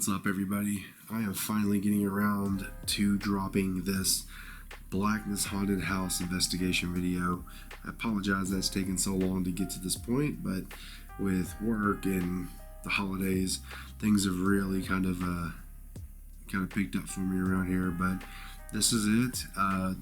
What's up, everybody? I am finally getting around to dropping this Blackness haunted house investigation video. I apologize that's taken so long to get to this point, but with work and the holidays, things have really kind of picked up for me around here. But this is it.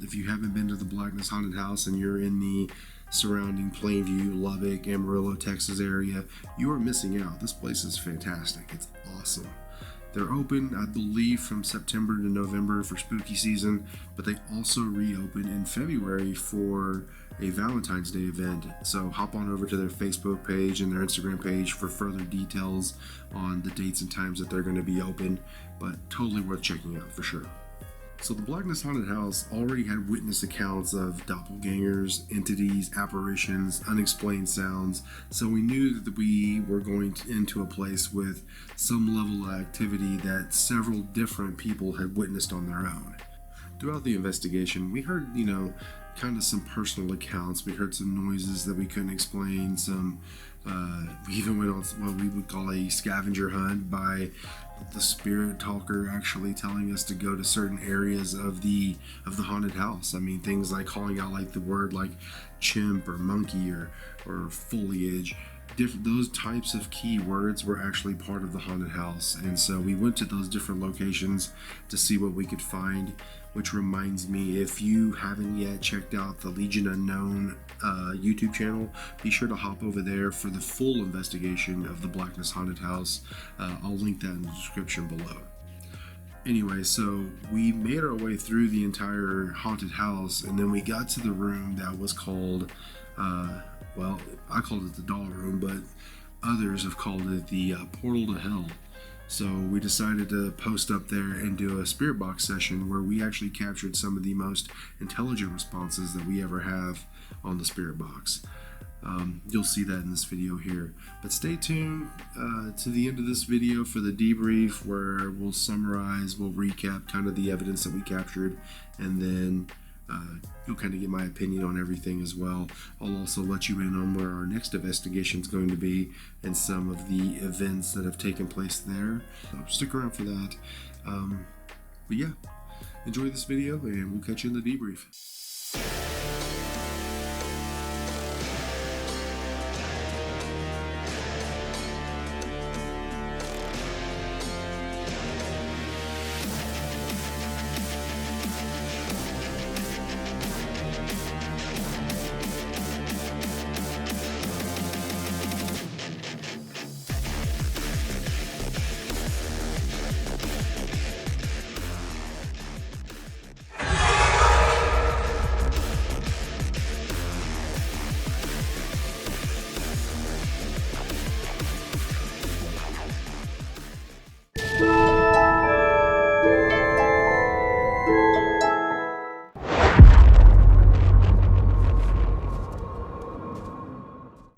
If you haven't been to the Blackness haunted house and you're in the surrounding Plainview, Lubbock, Amarillo, Texas area, you are missing out. This place is fantastic. It's awesome. They're open, I believe, from September to November for spooky season, but they also reopen in February for a Valentine's Day event. So hop on over to their Facebook page and their Instagram page for further details on the dates and times that they're going to be open, but totally worth checking out for sure. So the Blackness haunted house already had witness accounts of doppelgangers, entities, apparitions, unexplained sounds, so we knew that we were going into a place with some level of activity that several different people had witnessed on their own. Throughout the investigation, we heard, kind of some personal accounts. We heard some noises that we couldn't explain. We even went on what we would call a scavenger hunt by the spirit talker actually telling us to go to certain areas of the haunted house. I mean, things like calling out like the word like chimp or monkey or foliage. Those types of key words were actually part of the haunted house, and so we went to those different locations to see what we could find. Which reminds me, if you haven't yet checked out the Legion Unknown YouTube channel, be sure to hop over there for the full investigation of the Blackness haunted house. I'll link that in the description below. Anyway, so we made our way through the entire haunted house, and then we got to the room that was called, well, I called it the doll room, but others have called it the portal to hell. So we decided to post up there and do a spirit box session where we actually captured some of the most intelligent responses that we ever have on the spirit box. You'll see that in this video here. But stay tuned to the end of this video for the debrief, where we'll summarize, we'll recap kind of the evidence that we captured, and then you'll kind of get my opinion on everything as well. I'll also let you in on where our next investigation is going to be and some of the events that have taken place there. So stick around for that. But yeah, enjoy this video and we'll catch you in the debrief.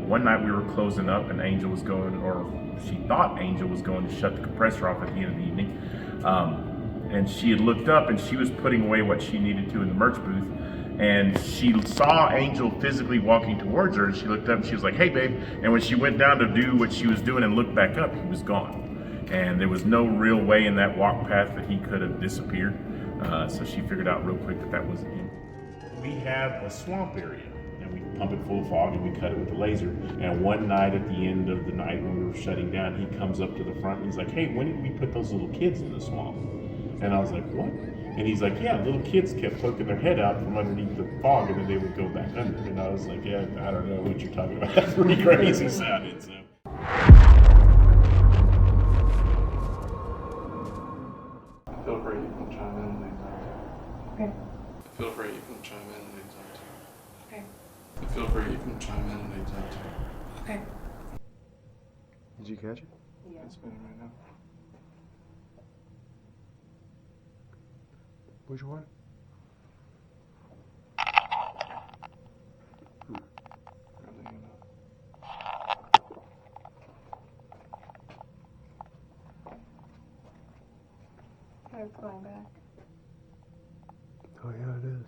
One night we were closing up and Angel was going, or she thought Angel was going to shut the compressor off at the end of the evening. And she had looked up and she was putting away what she needed to in the merch booth. And she saw Angel physically walking towards her, and she looked up and she was like, "Hey babe." And when she went down to do what she was doing and looked back up, he was gone. And there was no real way in that walk path that he could have disappeared. So she figured out real quick that wasn't him. We have a swamp area. And we pump it full of fog and we cut it with a laser. And one night at the end of the night when we were shutting down, he comes up to the front and he's like, "Hey, when did we put those little kids in the swamp?" And I was like, "What?" And he's like, "Yeah, little kids kept poking their head out from underneath the fog and then they would go back under." And I was like, "Yeah, I don't know what you're talking about." That's pretty crazy sounding. So. Feel free, you can chime in anytime. Okay. Feel free, you can chime in anytime. Okay. Feel free, you can chime in anytime. Okay. Did you catch it? Yeah. It's spinning right now. Which one? Really, Okay, it's going back. Oh yeah, it is.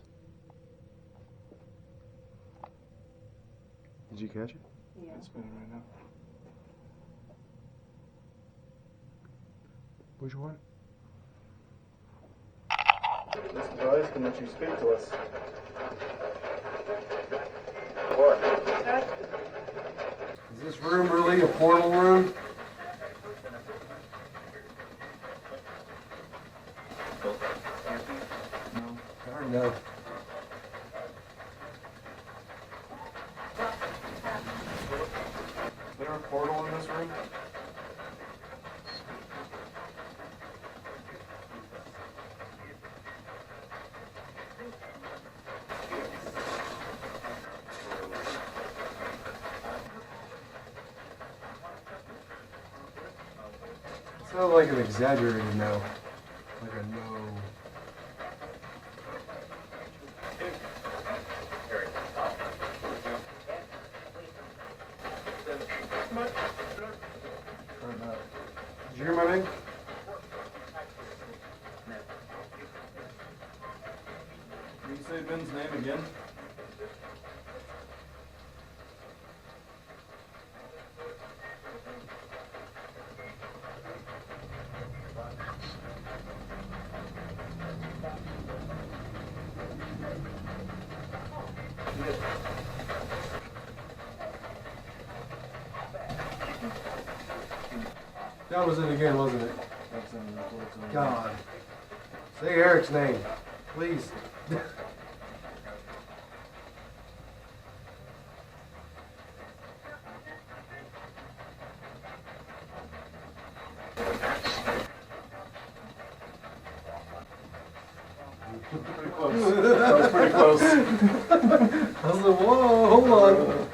Did you catch it? Yeah. It's spinning right now. Which one? Mr. Price, can let you speak to us. Is this room really a portal room? No. Darn no. Is there a portal in this room? Sounds like an exaggerated no. Like a no. Did you hear my name? Can you say Ben's name again? That was it again, wasn't it? God. Say Eric's name, please. Pretty close. That was pretty close. I was like, whoa, hold on.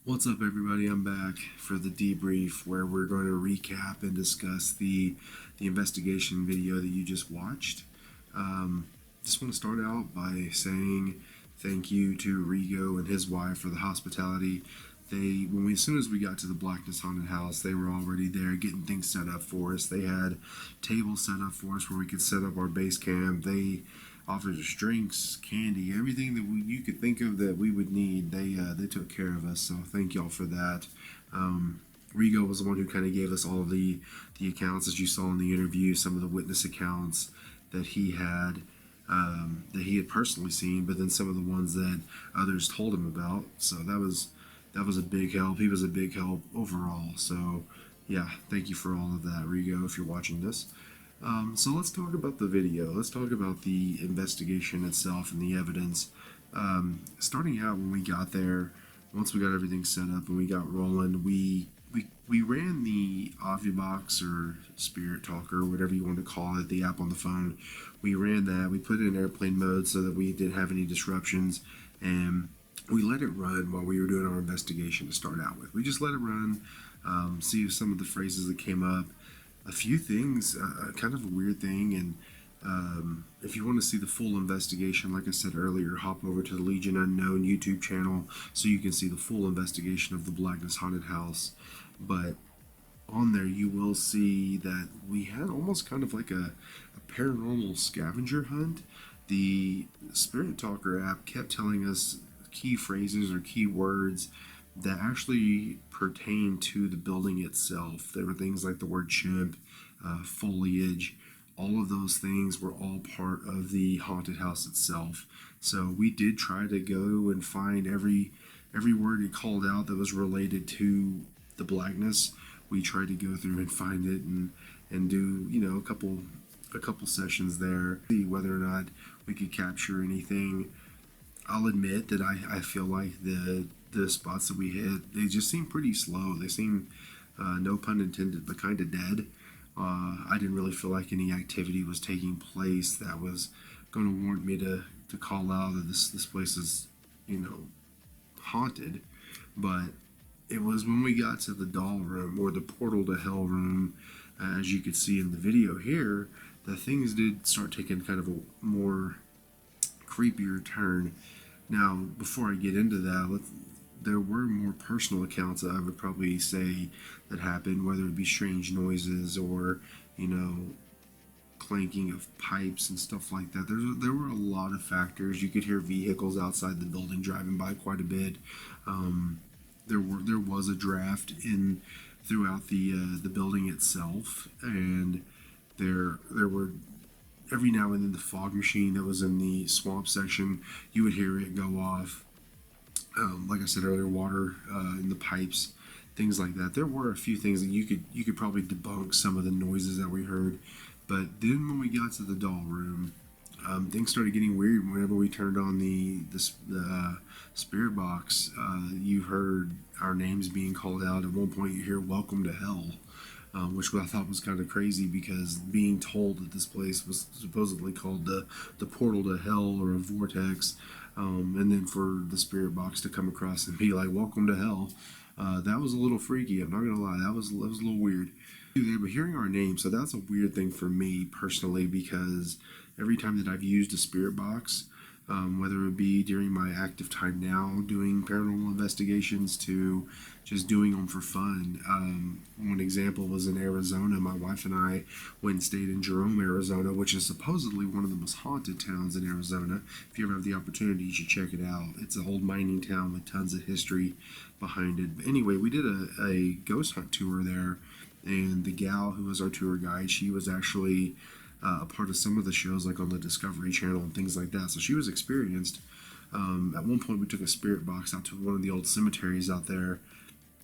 What's up, everybody? I'm back for the debrief where we're going to recap and discuss the investigation video that you just watched. Just want to start out by saying thank you to Rigo and his wife for the hospitality. As soon as we got to the Blackness haunted house, they were already there getting things set up for us. They had tables set up for us where we could set up our base camp. They offered us drinks, candy, everything that you could think of that we would need. They took care of us, so thank y'all for that. Rigo was the one who kind of gave us all the accounts that you saw in the interview, some of the witness accounts that he had personally seen, but then some of the ones that others told him about. So that was a big help. He was a big help overall. So yeah, thank you for all of that, Rigo, if you're watching this. So let's talk about the video. Let's talk about the investigation itself and the evidence. Starting out when we got there, once we got everything set up and we got rolling, we ran the Avibox or Spirit Talker, whatever you want to call it, the app on the phone. We ran that. We put it in airplane mode so that we didn't have any disruptions, and we let it run while we were doing our investigation to start out with. We just let it run, see some of the phrases that came up. A few things, kind of a weird thing, and if you want to see the full investigation, like I said earlier, hop over to the Legion Unknown YouTube channel so you can see the full investigation of the Blackness haunted house. But on there you will see that we had almost kind of like a paranormal scavenger hunt. The Spirit Talker app kept telling us key phrases or key words that actually pertain to the building itself. There were things like the word chimp, foliage. All of those things were all part of the haunted house itself. So we did try to go and find every word it called out that was related to the Blackness. We tried to go through and find it and do, a couple sessions there, see whether or not we could capture anything. I'll admit that I feel like the spots that we hit, they just seem pretty slow. They seem, no pun intended, but kind of dead. I didn't really feel like any activity was taking place that was going to warrant me to call out that this place is, haunted. But it was when we got to the doll room or the portal to hell room as you could see in the video here, the things did start taking kind of a more creepier turn. Now, before I get into that, there were more personal accounts that I would probably say that happened, whether it be strange noises or, clanking of pipes and stuff like that. There were a lot of factors. You could hear vehicles outside the building driving by quite a bit. There was a draft in throughout the building itself, and there were every now and then the fog machine that was in the swamp section, you would hear it go off. Like I said earlier, water in the pipes, things like that. There were a few things that you could probably debunk some of the noises that we heard. But then when we got to the doll room, things started getting weird. Whenever we turned on the spirit box, you heard our names being called out. At one point, you hear "Welcome to Hell," which I thought was kind of crazy, because being told that this place was supposedly called the portal to hell or a vortex, and then for the spirit box to come across and be like "Welcome to Hell," that was a little freaky. I'm not gonna lie, that was a little weird. They were hearing our name, so that's a weird thing for me personally, because every time that I've used a spirit box, whether it be during my active time now doing paranormal investigations to just doing them for fun. One example was in Arizona. My wife and I went and stayed in Jerome, Arizona, which is supposedly one of the most haunted towns in Arizona. If you ever have the opportunity, you should check it out. It's an old mining town with tons of history behind it. But anyway, we did a ghost hunt tour there, and the gal who was our tour guide, she was actually a part of some of the shows, like on the Discovery Channel and things like that. So she was experienced. At one point, we took a spirit box out to one of the old cemeteries out there,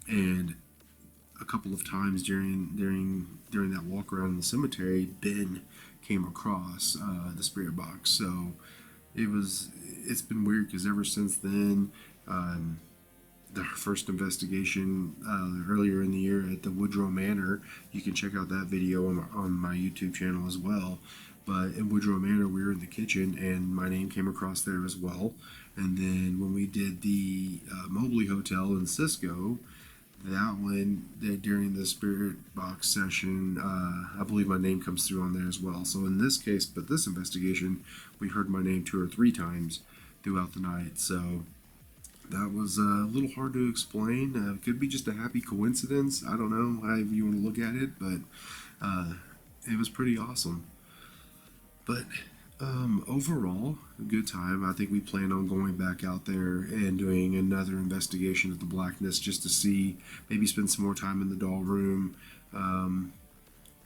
and a couple of times during that walk around the cemetery, Ben came across the spirit box. So it's been weird, because ever since then, the first investigation earlier in the year at the Woodrow Manor, you can check out that video on my YouTube channel as well. But in Woodrow Manor, we were in the kitchen, and my name came across there as well. And then when we did the Mobley Hotel in Cisco, that one, during the spirit box session, I believe my name comes through on there as well. So in this case, but this investigation, we heard my name 2 or 3 times throughout the night. So that was a little hard to explain. It could be just a happy coincidence. I don't know how you want to look at it, but it was pretty awesome. But overall, a good time. I think we plan on going back out there and doing another investigation at the Blackness, just to see, maybe spend some more time in the doll room.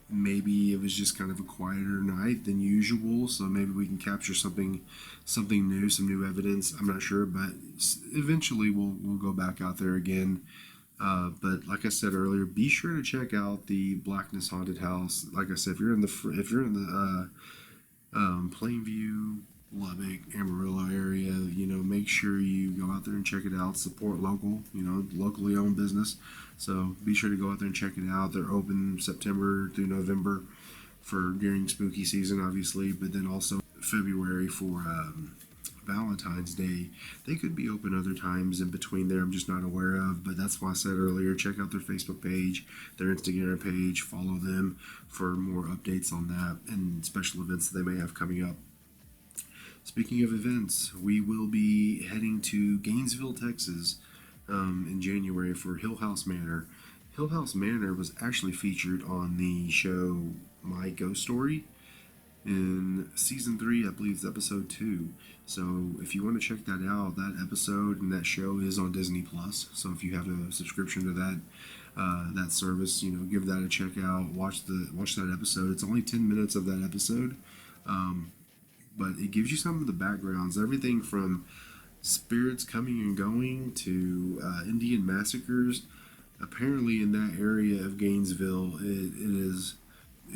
Maybe it was just kind of a quieter night than usual, so maybe we can capture something new, some new evidence. I'm not sure, but eventually we'll go back out there again. But like I said earlier, be sure to check out the Blackness Haunted House. Like I said, if you're in the Plainview, Lubbock, Amarillo area, make sure you go out there and check it out. Support local, locally owned business. So be sure to go out there and check it out. They're open September through November during spooky season, obviously, but then also February for Valentine's Day. They could be open other times in between there, I'm just not aware of, but that's why I said earlier, check out their Facebook page, their Instagram page, follow them for more updates on that and special events that they may have coming up. Speaking of events, we will be heading to Gainesville, Texas in January for Hill House Manor. Hill House Manor was actually featured on the show My Ghost Story in season 3, I believe it's episode 2. So if you want to check that out, that episode and that show is on Disney Plus. So if you have a subscription to that service, give that a check out. Watch that episode. It's only 10 minutes of that episode, but it gives you some of the backgrounds, everything from spirits coming and going to Indian massacres. Apparently, in that area of Gainesville,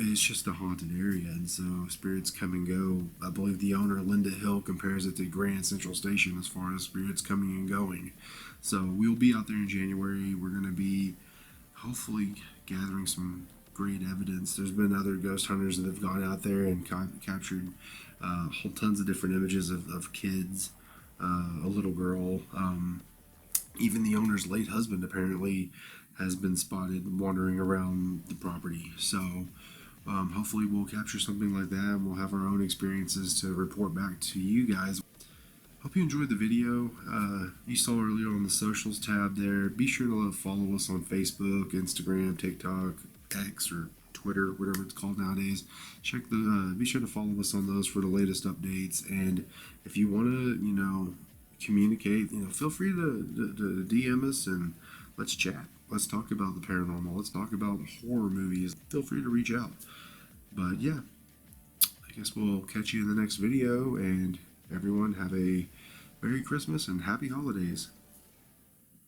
it's just a haunted area, and so spirits come and go. I believe the owner, Linda Hill, compares it to Grand Central Station as far as spirits coming and going. So we'll be out there in January. We're going to be hopefully gathering some great evidence. There's been other ghost hunters that have gone out there and captured whole tons of different images of kids, a little girl, Even the owner's late husband apparently has been spotted wandering around the property. So hopefully we'll capture something like that, and we'll have our own experiences to report back to you guys. Hope you enjoyed the video. You saw earlier on the socials tab there. Be sure to follow us on Facebook, Instagram, TikTok, X, or Twitter, whatever it's called nowadays. Be sure to follow us on those for the latest updates. And if you want to, communicate, feel free to DM us and let's chat. Let's talk about the paranormal. Let's talk about horror movies. Feel free to reach out. But yeah, I guess we'll catch you in the next video, and everyone have a Merry Christmas and Happy Holidays.